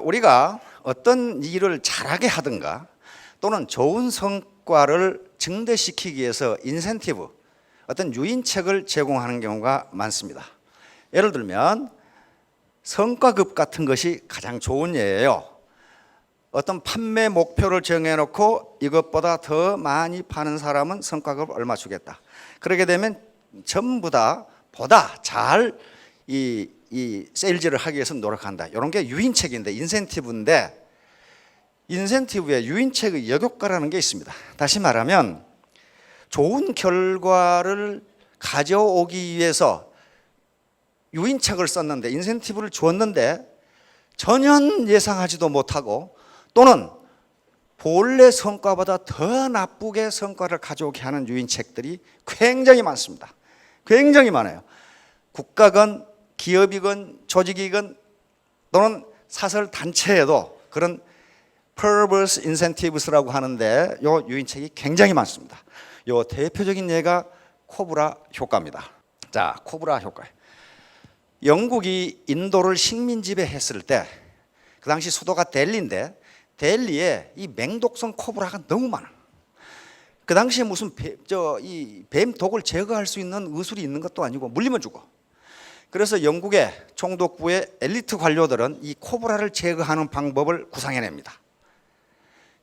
우리가 어떤 일을 잘하게 하든가 또는 좋은 성과를 증대시키기 위해서 인센티브, 어떤 유인책을 제공하는 경우가 많습니다. 예를 들면 성과급 같은 것이 가장 좋은 예예요. 어떤 판매 목표를 정해놓고 이것보다 더 많이 파는 사람은 성과급을 얼마 주겠다. 그렇게 되면 전부 다 보다 잘 이 세일즈를 하기 위해서 노력한다. 이런 게 유인책인데, 인센티브인데, 인센티브에 유인책의 역효과라는 게 있습니다. 다시 말하면 좋은 결과를 가져오기 위해서 유인책을 썼는데, 인센티브를 줬는데 전혀 예상하지도 못하고 또는 본래 성과보다 더 나쁘게 성과를 가져오게 하는 유인책들이 굉장히 많습니다. 굉장히 많아요. 국가건 기업이건 조직이건 또는 사설 단체에도 그런 perverse incentives라고 하는데 요 유인책이 굉장히 많습니다. 요 대표적인 예가 코브라 효과입니다. 자, 코브라 효과. 영국이 인도를 식민 지배했을 때 그 당시 수도가 델리인데 델리에 이 맹독성 코브라가 너무 많아. 그 당시에 무슨 뱀 독을 제거할 수 있는 의술이 있는 것도 아니고 물리면 죽어. 그래서 영국의 총독부의 엘리트 관료들은 이 코브라를 제거하는 방법을 구상해냅니다.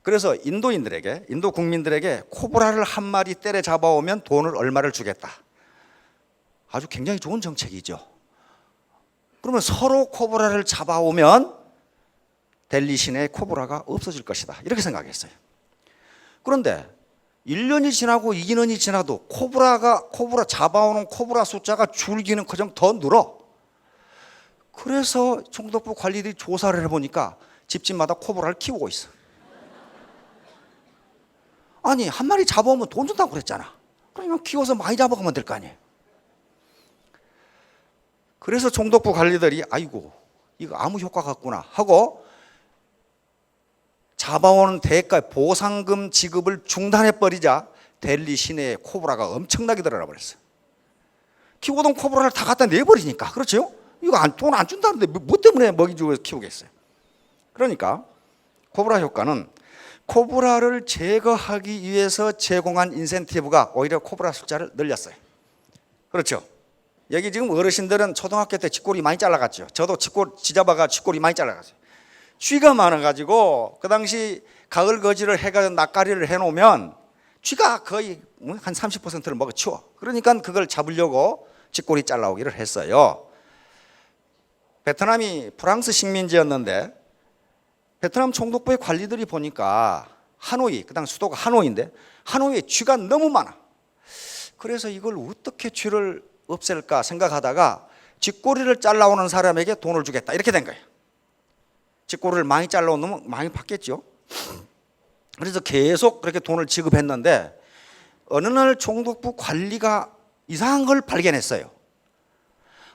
그래서 인도인들에게, 인도 국민들에게 코브라를 한 마리 때려 잡아오면 돈을 얼마를 주겠다. 아주 굉장히 좋은 정책이죠. 그러면 서로 코브라를 잡아오면 델리 시내에 코브라가 없어질 것이다. 이렇게 생각했어요. 그런데 1년이 지나고 2년이 지나도 코브라 잡아오는 코브라 숫자가 줄기는 커녕 더 늘어. 그래서 총독부 관리들이 조사를 해보니까 집집마다 코브라를 키우고 있어. 아니, 한 마리 잡아오면 돈 준다고 그랬잖아. 그러면 키워서 많이 잡아가면 될 거 아니에요. 그래서 총독부 관리들이 아이고 이거 아무 효과가 없구나 하고 잡아오는 대가 보상금 지급을 중단해버리자 델리 시내에 코브라가 엄청나게 들어가 버렸어요. 키우던 코브라를 다 갖다 내버리니까. 그렇죠? 이거 돈 안 준다는데 뭐 때문에 먹이 주고 키우겠어요. 그러니까 코브라 효과는 코브라를 제거하기 위해서 제공한 인센티브가 오히려 코브라 숫자를 늘렸어요. 그렇죠? 여기 지금 어르신들은 초등학교 때 쥐꼬리 많이 잘라갔죠. 저도 쥐잡아가 쥐꼬리 많이 잘라갔어요. 쥐가 많아가지고 그 당시 가을 거지를 해가지고 낯가리를 해놓으면 쥐가 거의 한 30%를 먹어치워. 그러니까 그걸 잡으려고 쥐꼬리 잘라오기를 했어요. 베트남이 프랑스 식민지였는데 베트남 총독부의 관리들이 보니까 하노이, 그 당시 수도가 하노이인데 하노이에 쥐가 너무 많아. 그래서 이걸 어떻게 쥐를 없앨까 생각하다가 쥐꼬리를 잘라오는 사람에게 돈을 주겠다 이렇게 된 거예요. 쥐꼬리를 많이 잘라오면 많이 받겠죠. 그래서 계속 그렇게 돈을 지급했는데 어느 날 총독부 관리가 이상한 걸 발견했어요.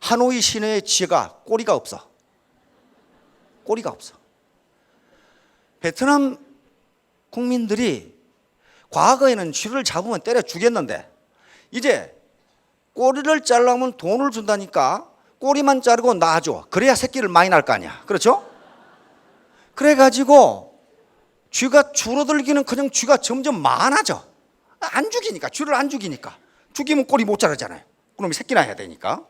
하노이 시내의 쥐가 꼬리가 없어. 꼬리가 없어. 베트남 국민들이 과거에는 쥐를 잡으면 때려 죽였는데 이제 꼬리를 잘라면 돈을 준다니까 꼬리만 자르고 놔줘. 그래야 새끼를 많이 날 거 아니야. 그렇죠? 그래가지고 쥐가 줄어들기는 그냥 쥐가 점점 많아져. 안 죽이니까, 쥐를 안 죽이니까. 죽이면 꼬리 못 자르잖아요. 그럼 새끼 낳아야 되니까.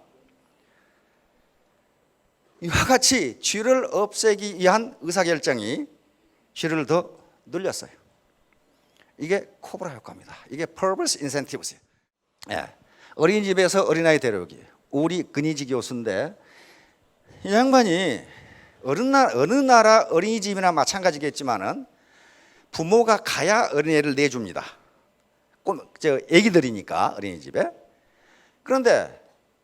이와 같이 쥐를 없애기 위한 의사결정이 쥐를 더 늘렸어요. 이게 코브라 효과입니다. 이게 perverse incentives. 예. 어린이집에서 어린아이 데려오기. 우리 근희지 교수인데 이 양반이 어느 나라 어린이집이나 마찬가지겠지만은 부모가 가야 어린애를 내줍니다. 애기들이니까 어린이집에. 그런데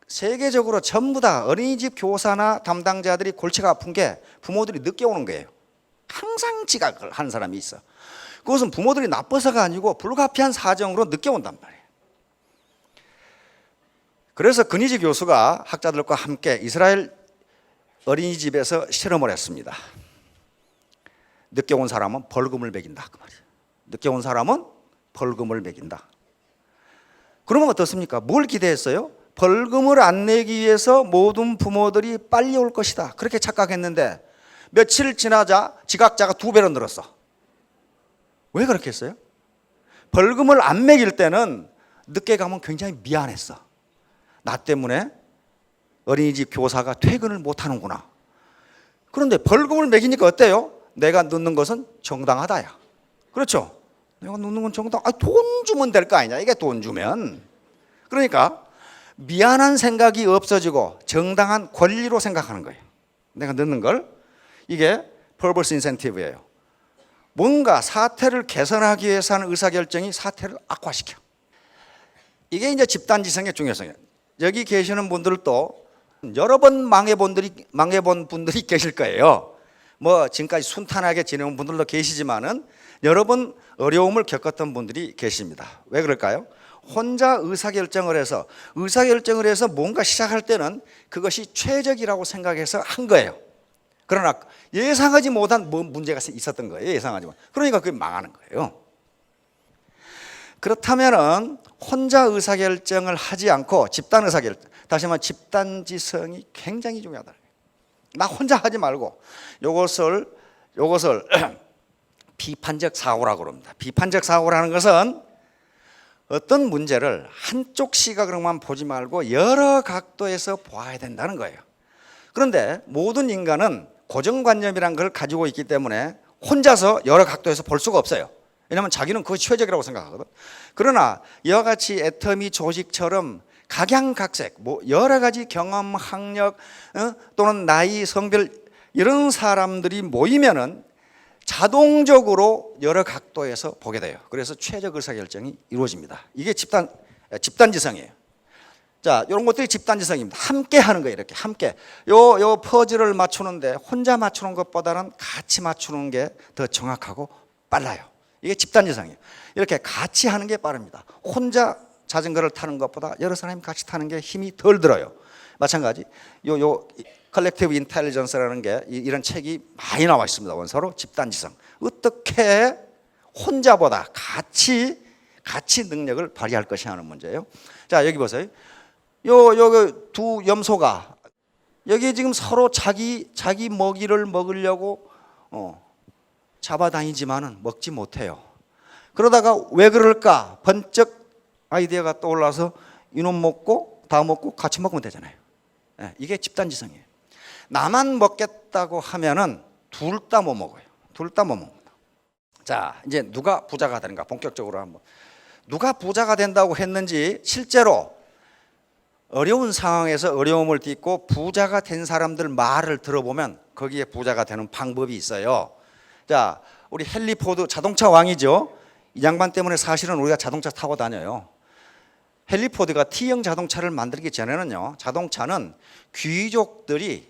세계적으로 전부 다 어린이집 교사나 담당자들이 골치가 아픈 게 부모들이 늦게 오는 거예요. 항상 지각을 하는 사람이 있어. 그것은 부모들이 나빠서가 아니고 불가피한 사정으로 늦게 온단 말이에요. 그래서 근희지 교수가 학자들과 함께 이스라엘 어린이집에서 실험을 했습니다. 늦게 온 사람은 벌금을 매긴다 그 말이에요. 늦게 온 사람은 벌금을 매긴다. 그러면 어떻습니까? 뭘 기대했어요? 벌금을 안 내기 위해서 모든 부모들이 빨리 올 것이다 그렇게 착각했는데 며칠 지나자 지각자가 2배로 늘었어. 왜 그렇게 했어요? 벌금을 안 매길 때는 늦게 가면 굉장히 미안했어. 나 때문에 어린이집 교사가 퇴근을 못 하는구나. 그런데 벌금을 매기니까 어때요? 내가 늦는 것은 정당하다야. 그렇죠? 내가 늦는 건 정당. 돈 주면 될 거 아니냐. 이게 돈 주면. 그러니까 미안한 생각이 없어지고 정당한 권리로 생각하는 거예요. 내가 늦는 걸. 이게 퍼버스 인센티브예요. 뭔가 사태를 개선하기 위해서 하는 의사결정이 사태를 악화시켜. 이게 이제 집단지성의 중요성이에요. 여기 계시는 분들도 여러 번 망해본 분들이 계실 거예요. 뭐 지금까지 순탄하게 지내온 분들도 계시지만은 여러 번 어려움을 겪었던 분들이 계십니다. 왜 그럴까요? 혼자 의사결정을 해서 뭔가 시작할 때는 그것이 최적이라고 생각해서 한 거예요. 그러나 예상하지 못한 문제가 있었던 거예요. 예상하지 못. 그러니까 그게 망하는 거예요. 그렇다면은 혼자 의사결정을 하지 않고 집단 의사결정, 다시 말하면 집단지성이 굉장히 중요하다. 나 혼자 하지 말고 요것을 비판적 사고라고 합니다. 비판적 사고라는 것은 어떤 문제를 한쪽 시각으로만 보지 말고 여러 각도에서 보아야 된다는 거예요. 그런데 모든 인간은 고정관념이라는 걸 가지고 있기 때문에 혼자서 여러 각도에서 볼 수가 없어요. 왜냐하면 자기는 그것이 최적이라고 생각하거든. 그러나 이와 같이 애터미 조직처럼 각양각색, 여러 가지 경험, 학력 또는 나이, 성별 이런 사람들이 모이면은 자동적으로 여러 각도에서 보게 돼요. 그래서 최적 의사결정이 이루어집니다. 이게 집단지성이에요. 자, 이런 것들이 집단지성입니다. 함께 하는 거예요. 이렇게 함께. 요 퍼즐을 맞추는데 혼자 맞추는 것보다는 같이 맞추는 게 더 정확하고 빨라요. 이게 집단지성이에요. 이렇게 같이 하는 게 빠릅니다. 혼자 자전거를 타는 것보다 여러 사람이 같이 타는 게 힘이 덜 들어요. 마찬가지 요 컬렉티브 인텔리전스라는 게 이런 책이 많이 나와 있습니다. 원서로 집단지성. 어떻게 혼자보다 같이 능력을 발휘할 것이 하는 문제예요. 자, 여기 보세요. 요 두 염소가 여기 지금 서로 자기 먹이를 먹으려고 잡아다니지만은 먹지 못해요. 그러다가 왜 그럴까? 번쩍 아이디어가 떠올라서 이놈 먹고 다 먹고 같이 먹으면 되잖아요. 이게 집단지성이에요. 나만 먹겠다고 하면은 둘 다 못 먹어요. 둘 다 못 먹는다. 자, 이제 누가 부자가 되는가? 본격적으로 한번. 누가 부자가 된다고 했는지 실제로 어려운 상황에서 어려움을 딛고 부자가 된 사람들 말을 들어보면 거기에 부자가 되는 방법이 있어요. 자, 우리 헨리 포드 자동차 왕이죠. 이 양반 때문에 사실은 우리가 자동차 타고 다녀요. 헨리 포드가 T형 자동차를 만들기 전에는요, 자동차는 귀족들이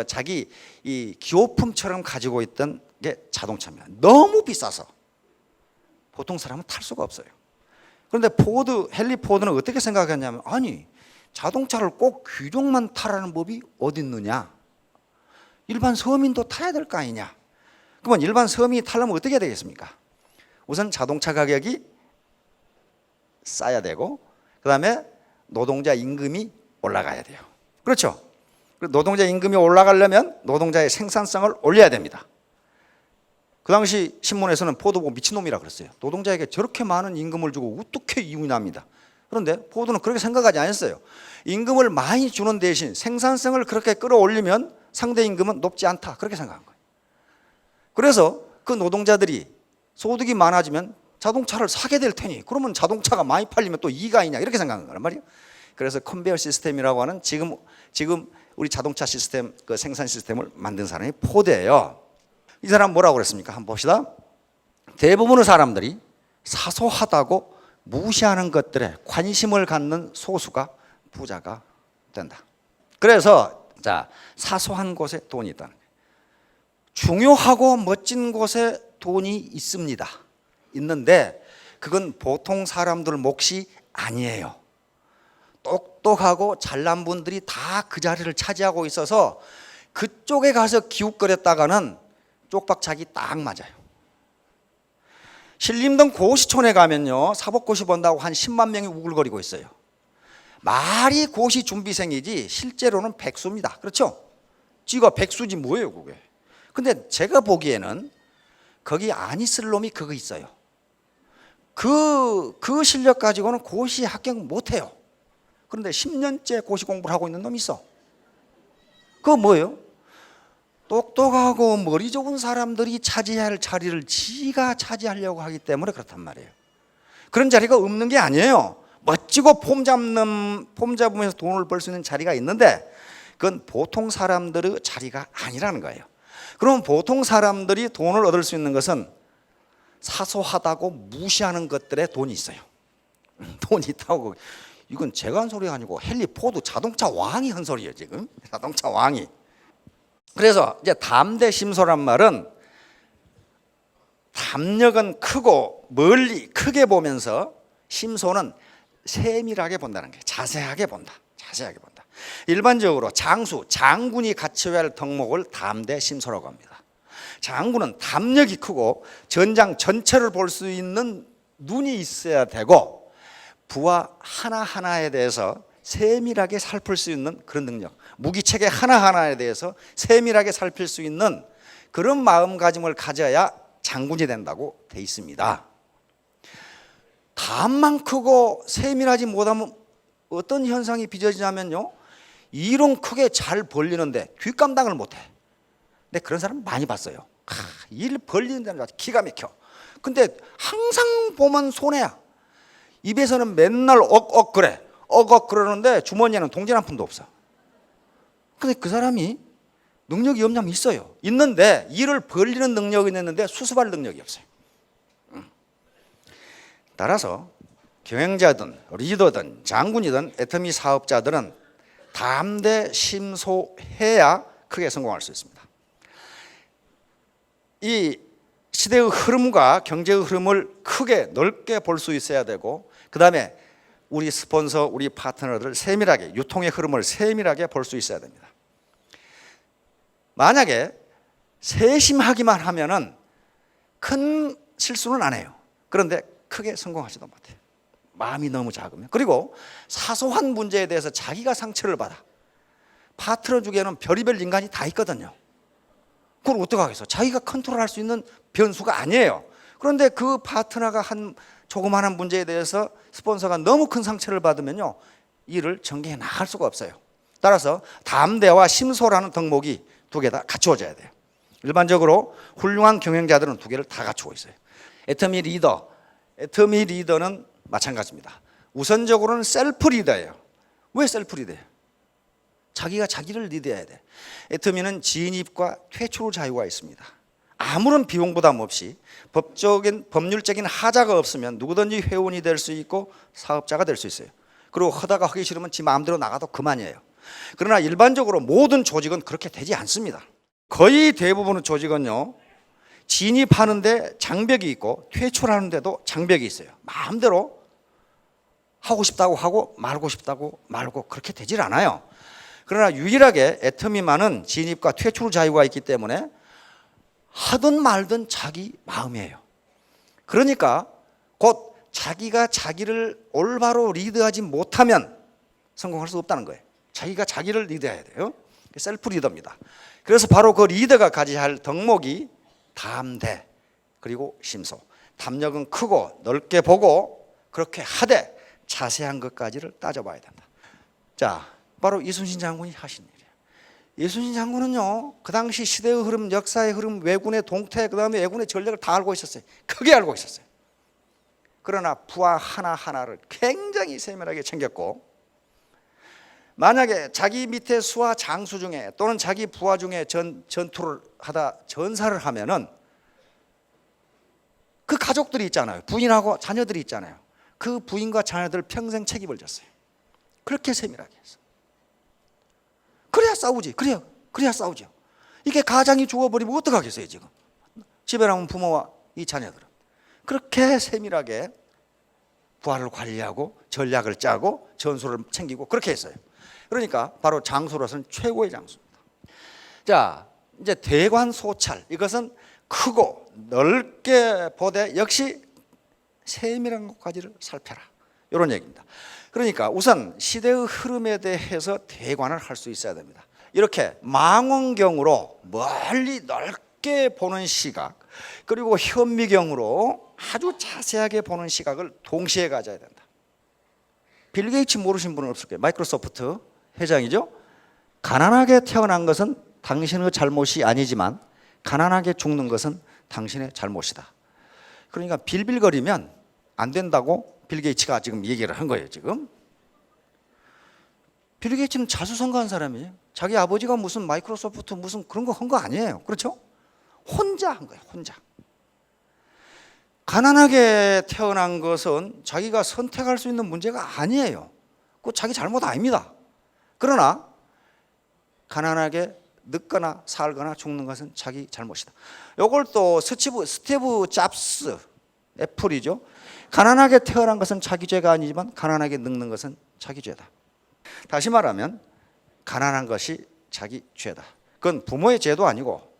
자기 이 기호품처럼 가지고 있던 게 자동차입니다. 너무 비싸서 보통 사람은 탈 수가 없어요. 그런데 헨리 포드는 어떻게 생각했냐면, 아니, 자동차를 꼭 귀족만 타라는 법이 어디 있느냐? 일반 서민도 타야 될 거 아니냐? 그러면 일반 서민이 타려면 어떻게 해야 되겠습니까? 우선 자동차 가격이 싸야 되고, 그 다음에 노동자 임금이 올라가야 돼요. 그렇죠? 노동자 임금이 올라가려면 노동자의 생산성을 올려야 됩니다. 그 당시 신문에서는 포드 보고 미친놈이라 그랬어요. 노동자에게 저렇게 많은 임금을 주고 어떻게 이윤이 납니다. 그런데 포드는 그렇게 생각하지 않았어요. 임금을 많이 주는 대신 생산성을 그렇게 끌어올리면 상대 임금은 높지 않다, 그렇게 생각한 거예요. 그래서 그 노동자들이 소득이 많아지면 자동차를 사게 될 테니 그러면 자동차가 많이 팔리면 또 이익이 아니냐, 이렇게 생각한 거란 말이에요. 그래서 컨베이어 시스템이라고 하는 지금 우리 자동차 시스템, 그 생산 시스템을 만든 사람이 포드예요. 이 사람 뭐라고 그랬습니까? 한번 봅시다. 대부분의 사람들이 사소하다고 무시하는 것들에 관심을 갖는 소수가 부자가 된다. 그래서 자, 사소한 곳에 돈이 있다는 거예요. 중요하고 멋진 곳에 돈이 있습니다. 있는데 그건 보통 사람들 몫이 아니에요. 똑똑하고 잘난 분들이 다 그 자리를 차지하고 있어서 그쪽에 가서 기웃거렸다가는 쪽박차기 딱 맞아요. 신림동 고시촌에 가면요, 사법고시 본다고 한 10만 명이 우글거리고 있어요. 말이 고시 준비생이지 실제로는 백수입니다. 그렇죠? 쥐가 백수지 뭐예요 그게. 근데 제가 보기에는 거기 안 있을 놈이 그거 있어요. 그 실력 가지고는 고시 합격 못해요. 그런데 10년째 고시 공부를 하고 있는 놈이 있어. 그거 뭐예요? 똑똑하고 머리 좋은 사람들이 차지해야 할 자리를 지가 차지하려고 하기 때문에 그렇단 말이에요. 그런 자리가 없는 게 아니에요. 멋지고 폼 잡으면서 돈을 벌 수 있는 자리가 있는데 그건 보통 사람들의 자리가 아니라는 거예요. 그럼 보통 사람들이 돈을 얻을 수 있는 것은 사소하다고 무시하는 것들에 돈이 있어요. 돈이 있다고. 이건 제가 한 소리가 아니고 헨리 포드 자동차 왕이 한 소리예요 지금. 자동차 왕이. 그래서 이제 담대 심소란 말은 담력은 크고 멀리 크게 보면서 심소는 세밀하게 본다는 거예요. 자세하게 본다. 자세하게 본다. 일반적으로 장군이 갖춰야 할 덕목을 담대 심소라고 합니다. 장군은 담력이 크고 전장 전체를 볼 수 있는 눈이 있어야 되고 부하 하나하나에 대해서 세밀하게 살필 수 있는 그런 능력, 무기체계 하나하나에 대해서 세밀하게 살필 수 있는 그런 마음가짐을 가져야 장군이 된다고 돼 있습니다. 담만 크고 세밀하지 못하면 어떤 현상이 빚어지냐면요, 일은 크게 잘 벌리는데 뒷감당을 못해. 근데 그런 사람 많이 봤어요. 일 벌리는 데는 기가 막혀. 근데 항상 보면 손해야. 입에서는 맨날 억억 그래. 억억 그러는데 주머니에는 동전 한 푼도 없어. 근데 그 사람이 능력이 없냐면 있어요. 있는데 일을 벌리는 능력이 있는데 수습할 능력이 없어요. 따라서 경영자든 리더든 장군이든 애터미 사업자들은 담대 심소해야 크게 성공할 수 있습니다. 이 시대의 흐름과 경제의 흐름을 크게 넓게 볼 수 있어야 되고, 그 다음에 우리 스폰서, 우리 파트너들 세밀하게 유통의 흐름을 세밀하게 볼 수 있어야 됩니다. 만약에 세심하기만 하면은 큰 실수는 안 해요. 그런데 크게 성공하지도 못해요. 마음이 너무 작으면. 그리고 사소한 문제에 대해서 자기가 상처를 받아. 파트너 중에는 별의별 인간이 다 있거든요. 그걸 어떡하겠어? 자기가 컨트롤할 수 있는 변수가 아니에요. 그런데 그 파트너가 한 조그마한 문제에 대해서 스폰서가 너무 큰 상처를 받으면요, 일을 전개해 나갈 수가 없어요. 따라서 담대와 심소라는 덕목이 두 개 다 갖추어져야 돼요. 일반적으로 훌륭한 경영자들은 두 개를 다 갖추고 있어요. 애터미 리더는 마찬가지입니다. 우선적으로는 셀프 리더예요. 왜 셀프 리더예요? 자기가 자기를 리드해야 돼. 애터미는 진입과 퇴출 자유가 있습니다. 아무런 비용 부담 없이 법률적인 하자가 없으면 누구든지 회원이 될 수 있고 사업자가 될 수 있어요. 그리고 하다가 하기 싫으면 지 마음대로 나가도 그만이에요. 그러나 일반적으로 모든 조직은 그렇게 되지 않습니다. 거의 대부분의 조직은요, 진입하는데 장벽이 있고 퇴출하는데도 장벽이 있어요. 마음대로 하고 싶다고 하고 말고 싶다고 말고 그렇게 되질 않아요. 그러나 유일하게 애터미만은 진입과 퇴출 자유가 있기 때문에 하든 말든 자기 마음이에요. 그러니까 곧 자기가 자기를 올바로 리드하지 못하면 성공할 수 없다는 거예요. 자기가 자기를 리드해야 돼요. 셀프 리더입니다. 그래서 바로 그 리더가 가져야 할 덕목이 담대 그리고 심소. 담력은 크고 넓게 보고 그렇게 하되 자세한 것까지를 따져봐야 된다. 자, 바로 이순신 장군이 하신 일이에요. 이순신 장군은요, 그 당시 시대의 흐름, 역사의 흐름, 왜군의 동태, 그 다음에 왜군의 전략을 다 알고 있었어요. 크게 알고 있었어요. 그러나 부하 하나하나를 굉장히 세밀하게 챙겼고, 만약에 자기 밑에 수하 장수 중에 또는 자기 부하 중에 전투를 하다 전사를 하면은 그 가족들이 있잖아요. 부인하고 자녀들이 있잖아요. 그 부인과 자녀들 평생 책임을 졌어요. 그렇게 세밀하게 했어. 그래야 싸우지. 그래야 싸우죠. 이게 가장이 죽어버리면 어떡하겠어요 지금. 집에 남은 부모와 이 자녀들은. 그렇게 세밀하게 부하를 관리하고 전략을 짜고 전술을 챙기고 그렇게 했어요. 그러니까 바로 장수로서는 최고의 장수입니다. 자, 이제 대관소찰, 이것은 크고 넓게 보되 역시 세밀한 것까지를 살펴라, 이런 얘기입니다. 그러니까 우선 시대의 흐름에 대해서 대관을 할 수 있어야 됩니다. 이렇게 망원경으로 멀리 넓게 보는 시각, 그리고 현미경으로 아주 자세하게 보는 시각을 동시에 가져야 된다. 빌 게이츠 모르신 분은 없을 거예요. 마이크로소프트 회장이죠. 가난하게 태어난 것은 당신의 잘못이 아니지만 가난하게 죽는 것은 당신의 잘못이다. 그러니까 빌빌거리면 안 된다고 빌 게이츠가 지금 얘기를 한 거예요. 지금 빌 게이츠는 자수성가한 사람이에요. 자기 아버지가 무슨 마이크로소프트 무슨 그런 거 한 거 아니에요. 그렇죠? 혼자 한 거예요. 혼자. 가난하게 태어난 것은 자기가 선택할 수 있는 문제가 아니에요. 그거 자기 잘못 아닙니다. 그러나 가난하게 늙거나 살거나 죽는 것은 자기 잘못이다. 이걸 또 스티브 잡스, 애플이죠. 가난하게 태어난 것은 자기 죄가 아니지만 가난하게 늙는 것은 자기 죄다. 다시 말하면 가난한 것이 자기 죄다. 그건 부모의 죄도 아니고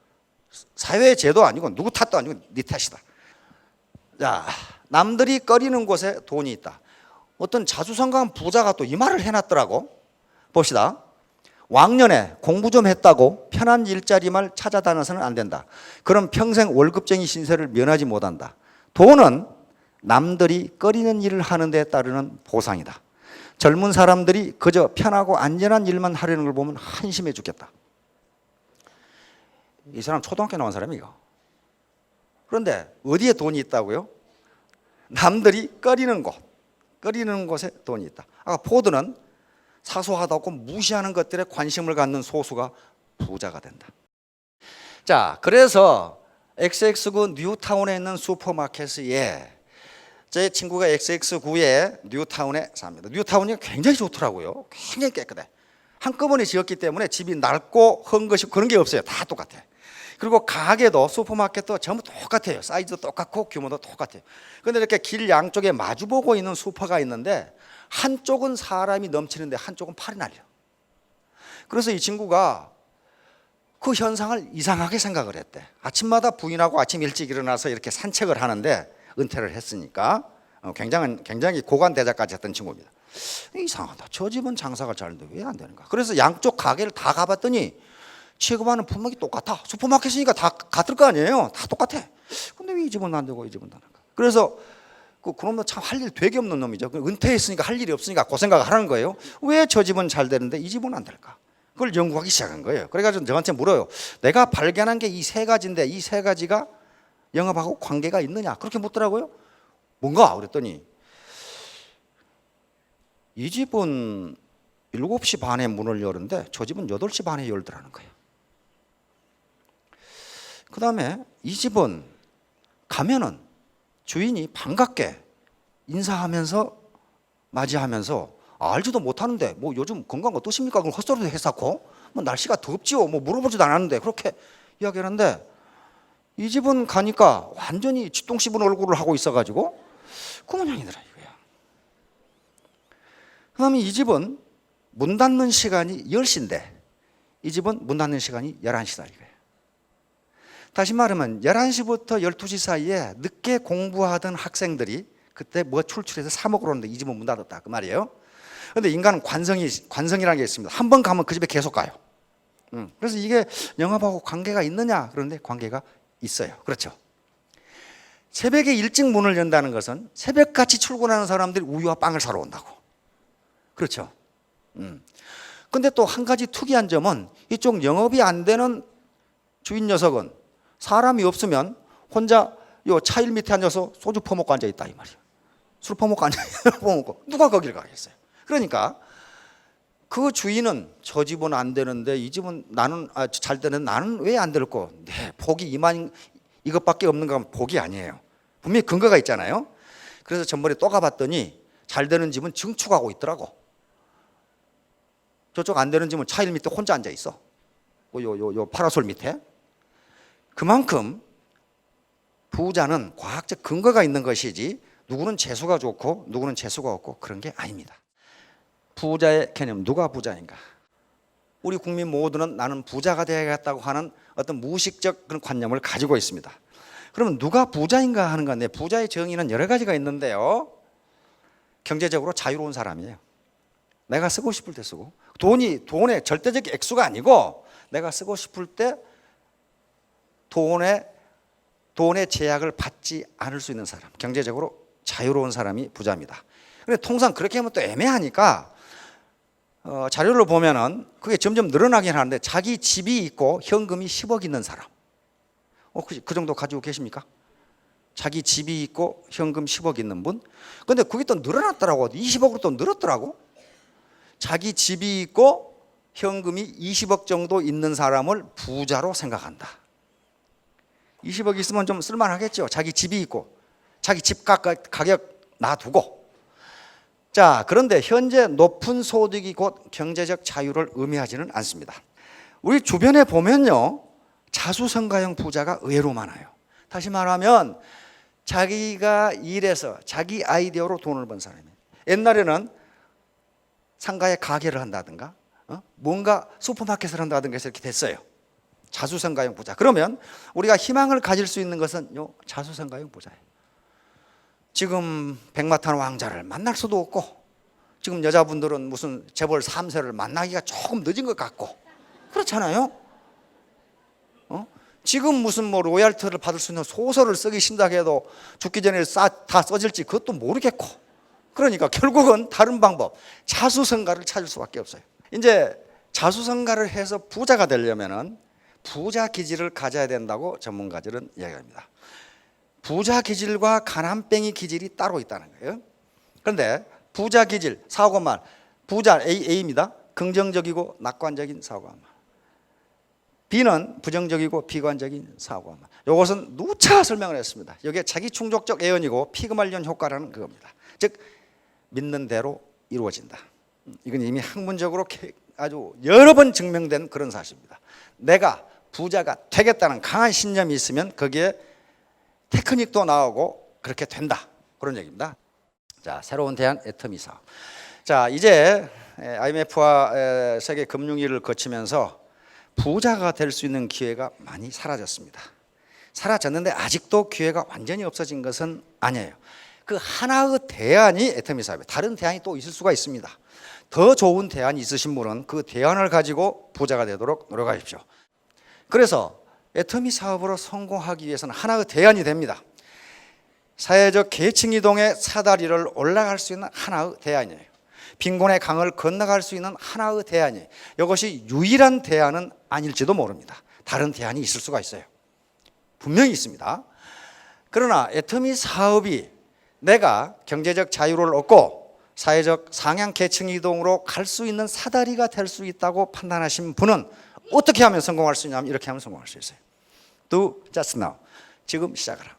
사회의 죄도 아니고 누구 탓도 아니고 네 탓이다. 자, 남들이 꺼리는 곳에 돈이 있다. 어떤 자수성가한 부자가 또 이 말을 해놨더라고. 봅시다. 왕년에 공부 좀 했다고 편한 일자리만 찾아다녀서는 안 된다. 그럼 평생 월급쟁이 신세를 면하지 못한다. 돈은 남들이 꺼리는 일을 하는 데 따르는 보상이다. 젊은 사람들이 그저 편하고 안전한 일만 하려는 걸 보면 한심해 죽겠다. 이 사람 초등학교 나온 사람이에요. 그런데 어디에 돈이 있다고요? 남들이 꺼리는 곳에 돈이 있다. 아까 포드는 사소하다고 무시하는 것들에 관심을 갖는 소수가 부자가 된다. 자, 그래서 XX구 뉴타운에 있는 슈퍼마켓에 제 친구가 XX구에 뉴타운에 삽니다. 뉴타운이 굉장히 좋더라고요. 굉장히 깨끗해. 한꺼번에 지었기 때문에 집이 낡고 헝것이 그런 게 없어요. 다 똑같아. 그리고 가게도 슈퍼마켓도 전부 똑같아요. 사이즈도 똑같고 규모도 똑같아요. 그런데 이렇게 길 양쪽에 마주보고 있는 슈퍼가 있는데 한쪽은 사람이 넘치는데 한쪽은 팔이 날려. 그래서 이 친구가 그 현상을 이상하게 생각을 했대. 아침마다 부인하고 아침 일찍 일어나서 이렇게 산책을 하는데 은퇴를 했으니까 굉장히 고관대자까지 했던 친구입니다. 이상하다. 저 집은 장사가 잘 되는데 왜 안 되는가. 그래서 양쪽 가게를 다 가봤더니 취급하는 품목이 똑같아. 슈퍼마켓이니까 다 같을 거 아니에요. 다 똑같아. 근데 왜 이 집은 안 되고 이 집은 되는가. 그래서 그놈은 참 할 일 되게 없는 놈이죠. 은퇴했으니까 할 일이 없으니까 그 생각을 하는 거예요. 왜 저 집은 잘 되는데 이 집은 안 될까. 그걸 연구하기 시작한 거예요. 그래가지고 저한테 물어요. 내가 발견한 게 이 세 가지인데 이 세 가지가 영업하고 관계가 있느냐. 그렇게 묻더라고요. 뭔가 그랬더니 이 집은 7시 반에 문을 여는데 저 집은 8시 반에 열더라는 거예요. 그 다음에 이 집은 가면은 주인이 반갑게 인사하면서 맞이하면서 알지도 못하는데 뭐 요즘 건강 어떠십니까? 그걸 헛소리도 했었고 뭐 날씨가 덥지요? 뭐 물어보지도 않았는데 그렇게 이야기하는데 이 집은 가니까 완전히 쥐똥 씹은 얼굴을 하고 있어가지고 그 모양이더라 이거야. 그 다음에 이 집은 문 닫는 시간이 10시인데 이 집은 문 닫는 시간이 11시다 이거예요. 다시 말하면 11시부터 12시 사이에 늦게 공부하던 학생들이 그때 뭐 출출해서 사 먹으러 오는데 이 집은 문 닫았다 그 말이에요. 그런데 인간은 관성이라는 게 있습니다. 한 번 가면 그 집에 계속 가요. 그래서 이게 영업하고 관계가 있느냐? 그런데 관계가 있어요. 그렇죠. 새벽에 일찍 문을 연다는 것은 새벽같이 출근하는 사람들이 우유와 빵을 사러 온다고. 그렇죠. 근데 또 한 가지 특이한 점은 이쪽 영업이 안 되는 주인 녀석은 사람이 없으면 혼자 요 차일 밑에 앉아서 소주 퍼먹고 앉아 있다 이 말이에요. 술 퍼먹고 앉아 퍼먹고 누가 거기를 가겠어요. 그러니까 그 주인은 저 집은 안 되는데 이 집은 나는 잘 되는데 나는 왜 안 될 거? 네, 복이 이것밖에 없는가 하면 복이 아니에요. 분명히 근거가 있잖아요. 그래서 전번에 또 가봤더니 잘 되는 집은 증축하고 있더라고. 저쪽 안 되는 집은 차일 밑에 혼자 앉아 있어. 요 파라솔 밑에. 그만큼 부자는 과학적 근거가 있는 것이지 누구는 재수가 좋고 누구는 재수가 없고 그런 게 아닙니다. 부자의 개념, 누가 부자인가? 우리 국민 모두는 나는 부자가 되어야겠다고 하는 어떤 무의식적 그런 관념을 가지고 있습니다. 그러면 누가 부자인가 하는 건데 부자의 정의는 여러 가지가 있는데요. 경제적으로 자유로운 사람이에요. 내가 쓰고 싶을 때 쓰고, 돈의 절대적 액수가 아니고 내가 쓰고 싶을 때 돈의 제약을 받지 않을 수 있는 사람, 경제적으로 자유로운 사람이 부자입니다. 근데 통상 그렇게 하면 또 애매하니까 자료를 보면은 그게 점점 늘어나긴 하는데, 자기 집이 있고 현금이 10억 있는 사람, 그 정도 가지고 계십니까? 자기 집이 있고 현금 10억 있는 분? 근데 그게 또 늘어났더라고. 20억으로 또 늘었더라고. 자기 집이 있고 현금이 20억 정도 있는 사람을 부자로 생각한다. 20억 있으면 좀 쓸만하겠죠. 자기 집이 있고, 자기 집 가격 놔두고. 자, 그런데 현재 높은 소득이 곧 경제적 자유를 의미하지는 않습니다. 우리 주변에 보면요, 자수성가형 부자가 의외로 많아요. 다시 말하면 자기가 일해서 자기 아이디어로 돈을 번 사람이에요. 옛날에는 상가에 가게를 한다든가 뭔가 슈퍼마켓을 한다든가 해서 이렇게 됐어요. 자수성가형 부자. 그러면 우리가 희망을 가질 수 있는 것은 자수성가형 부자예요. 지금 백마탄 왕자를 만날 수도 없고, 지금 여자분들은 무슨 재벌 3세를 만나기가 조금 늦은 것 같고 그렇잖아요. 지금 무슨 로얄티를 받을 수 있는 소설을 쓰기 시작해도 죽기 전에 다 써질지 그것도 모르겠고, 그러니까 결국은 다른 방법, 자수성가를 찾을 수밖에 없어요. 이제 자수성가를 해서 부자가 되려면은 부자 기질을 가져야 된다고 전문가들은 이야기합니다. 부자 기질과 가난뱅이 기질이 따로 있다는 거예요. 그런데 부자 기질, 사고만, 부자 A입니다. 긍정적이고 낙관적인 사고만. B는 부정적이고 비관적인 사고만. 이것은 누차 설명을 했습니다. 이게 자기 충족적 애언이고 피그말리온 효과라는 그겁니다. 즉 믿는 대로 이루어진다. 이건 이미 학문적으로 아주 여러 번 증명된 그런 사실입니다. 내가 부자가 되겠다는 강한 신념이 있으면 거기에 테크닉도 나오고 그렇게 된다, 그런 얘기입니다. 자, 새로운 대안 애터미 사업. 자, 이제 IMF와 세계 금융위기를 거치면서 부자가 될 수 있는 기회가 많이 사라졌습니다. 사라졌는데 아직도 기회가 완전히 없어진 것은 아니에요. 그 하나의 대안이 애터미 사업이에요. 다른 대안이 또 있을 수가 있습니다. 더 좋은 대안이 있으신 분은 그 대안을 가지고 부자가 되도록 노력하십시오. 그래서 애터미 사업으로 성공하기 위해서는 하나의 대안이 됩니다. 사회적 계층 이동의 사다리를 올라갈 수 있는 하나의 대안이에요. 빈곤의 강을 건너갈 수 있는 하나의 대안이에요. 이것이 유일한 대안은 아닐지도 모릅니다. 다른 대안이 있을 수가 있어요. 분명히 있습니다. 그러나 애터미 사업이 내가 경제적 자유를 얻고 사회적 상향 계층 이동으로 갈 수 있는 사다리가 될 수 있다고 판단하신 분은 어떻게 하면 성공할 수 있냐면 이렇게 하면 성공할 수 있어요. Do just now. 지금 시작하라.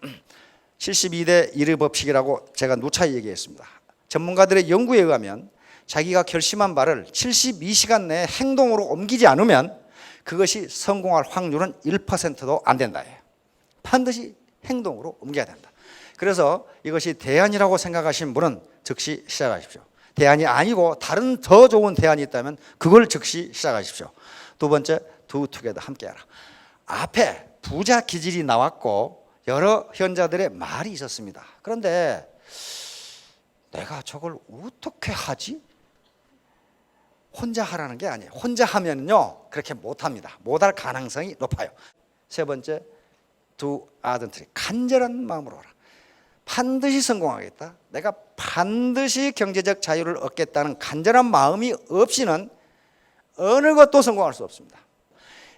72대 1의 법칙이라고 제가 누차 얘기했습니다. 전문가들의 연구에 의하면 자기가 결심한 바를 72시간 내에 행동으로 옮기지 않으면 그것이 성공할 확률은 1%도 안 된다. 반드시 행동으로 옮겨야 된다. 그래서 이것이 대안이라고 생각하신 분은 즉시 시작하십시오. 대안이 아니고 다른 더 좋은 대안이 있다면 그걸 즉시 시작하십시오. 두 번째, do together, 함께하라. 앞에 부자 기질이 나왔고 여러 현자들의 말이 있었습니다. 그런데 내가 저걸 어떻게 하지? 혼자 하라는 게 아니에요. 혼자 하면요 그렇게 못합니다. 못할 가능성이 높아요. 세 번째, do ardently, 간절한 마음으로 하라. 반드시 성공하겠다, 내가 반드시 경제적 자유를 얻겠다는 간절한 마음이 없이는 어느 것도 성공할 수 없습니다.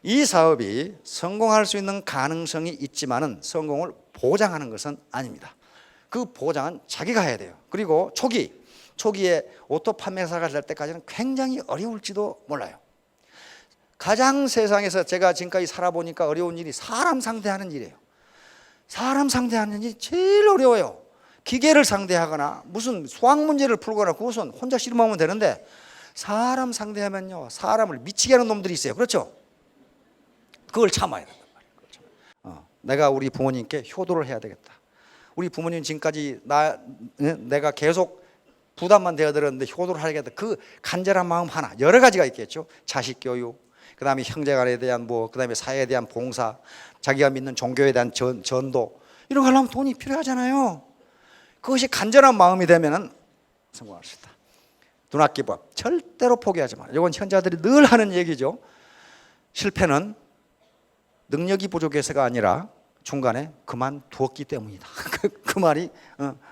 이 사업이 성공할 수 있는 가능성이 있지만은 성공을 보장하는 것은 아닙니다. 그 보장은 자기가 해야 돼요. 그리고 초기에 오토 판매사가 될 때까지는 굉장히 어려울지도 몰라요. 가장 세상에서 제가 지금까지 살아보니까 어려운 일이 사람 상대하는 일이에요. 사람 상대하는 일이 제일 어려워요. 기계를 상대하거나 무슨 수학 문제를 풀거나 그것은 혼자 씨름하면 되는데, 사람 상대하면요 사람을 미치게 하는 놈들이 있어요. 그렇죠? 그걸 참아야 된단 말이에요. 내가 우리 부모님께 효도를 해야 되겠다. 우리 부모님 지금까지 내가 계속 부담만 되어드렸는데 효도를 하겠다. 그 간절한 마음 하나, 여러 가지가 있겠죠. 자식 교육, 그 다음에 형제간에 대한 그 다음에 사회에 대한 봉사, 자기가 믿는 종교에 대한 전도, 이런 거 하려면 돈이 필요하잖아요. 그것이 간절한 마음이 되면은 성공할 수 있다. dun학기법 절대로 포기하지 마라. 이건 현자들이 늘 하는 얘기죠. 실패는 능력이 부족해서가 아니라 중간에 그만두었기 때문이다. 그 말이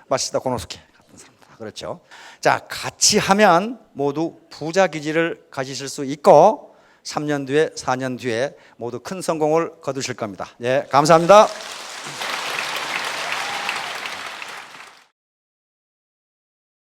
마시다 고노스케 같은 사람들 그렇죠. 자, 같이 하면 모두 부자 기질을 가지실 수 있고 3년 뒤에 4년 뒤에 모두 큰 성공을 거두실 겁니다. 예, 감사합니다.